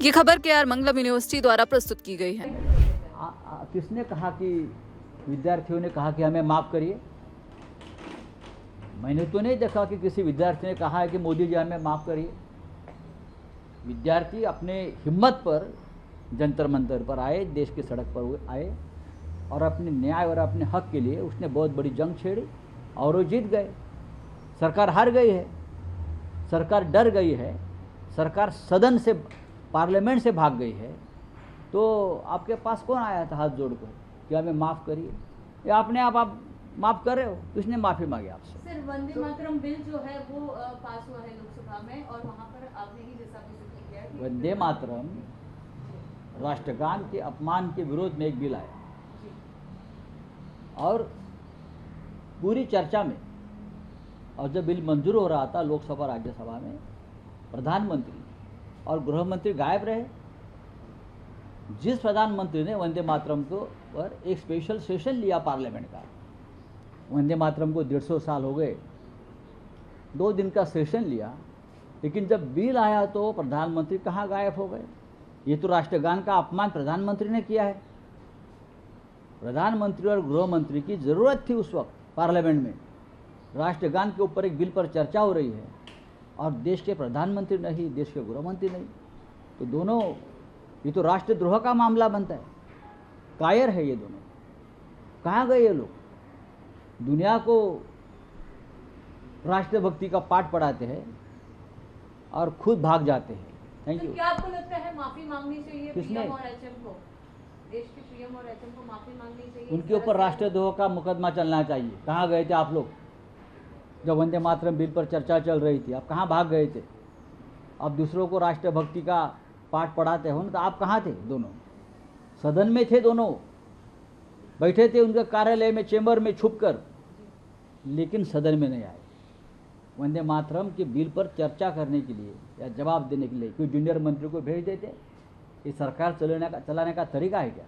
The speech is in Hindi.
ये खबर KR मंगलम यूनिवर्सिटी द्वारा प्रस्तुत की गई है। किसने कहा कि विद्यार्थियों ने कहा कि हमें माफ़ करिए? मैंने तो नहीं देखा कि किसी विद्यार्थी ने कहा है कि मोदी जी हमें माफ़ करिए। विद्यार्थी अपने हिम्मत पर जंतर मंतर पर आए, देश की सड़क पर आए और अपने न्याय और अपने हक के लिए उसने बहुत बड़ी जंग छेड़ी और वो जीत गए। सरकार हार गई है, सरकार डर गई है, सरकार सदन से, पार्लियामेंट से भाग गई है। तो आपके पास कौन आया था हाथ जोड़कर कि हमें माफ़ करिए? या अपने आप माफ़ कर रहे हो? किसने माफ़ी मांगी आपसे? सर, वंदे मातरम बिल जो है वो पास हुआ है लोकसभा में और वहाँ पर आपने ही जैसा भी जिक्र किया है, वंदे मातरम राष्ट्रगान के अपमान के विरोध में एक बिल आया और पूरी चर्चा में, और जब बिल मंजूर हो रहा था लोकसभा राज्यसभा में, प्रधानमंत्री और गृह मंत्री गायब रहे। जिस प्रधानमंत्री ने वंदे मातरम को पर एक स्पेशल सेशन लिया पार्लियामेंट का, वंदे मातरम को 150 साल हो गए, 2 दिन का सेशन लिया, लेकिन जब बिल आया तो प्रधानमंत्री कहाँ गायब हो गए? ये तो राष्ट्रगान का अपमान प्रधानमंत्री ने किया है। प्रधानमंत्री और गृह मंत्री की ज़रूरत थी उस वक्त पार्लियामेंट में। राष्ट्रगान के ऊपर एक बिल पर चर्चा हो रही है और देश के प्रधानमंत्री नहीं, देश के गृह मंत्री नहीं, तो दोनों, ये तो राष्ट्रद्रोह का मामला बनता है। कायर है ये दोनों। कहाँ गए ये लोग? दुनिया को राष्ट्रभक्ति का पाठ पढ़ाते हैं और खुद भाग जाते हैं। Thank you. तो क्या आपको लगता है माफी मांगनी चाहिए किसने? पीएम और एचएम को? देश के पीएम और एचएम को माफी मांगनी चाहिए? उनके ऊपर राष्ट्रद्रोह का मुकदमा चलना चाहिए। कहाँ गए थे आप लोग जब वंदे मातरम बिल पर चर्चा चल रही थी? आप कहाँ भाग गए थे? अब दूसरों को राष्ट्रभक्ति का पाठ पढ़ाते हो ना, तो आप कहाँ थे? दोनों सदन में थे, दोनों बैठे थे उनके कार्यालय में, चेंबर में छुप कर, लेकिन सदन में नहीं आए। वंदे मातरम के बिल पर चर्चा करने के लिए या जवाब देने के लिए कोई जूनियर मंत्री को भेज देते? ये सरकार चलाने का तरीका है क्या?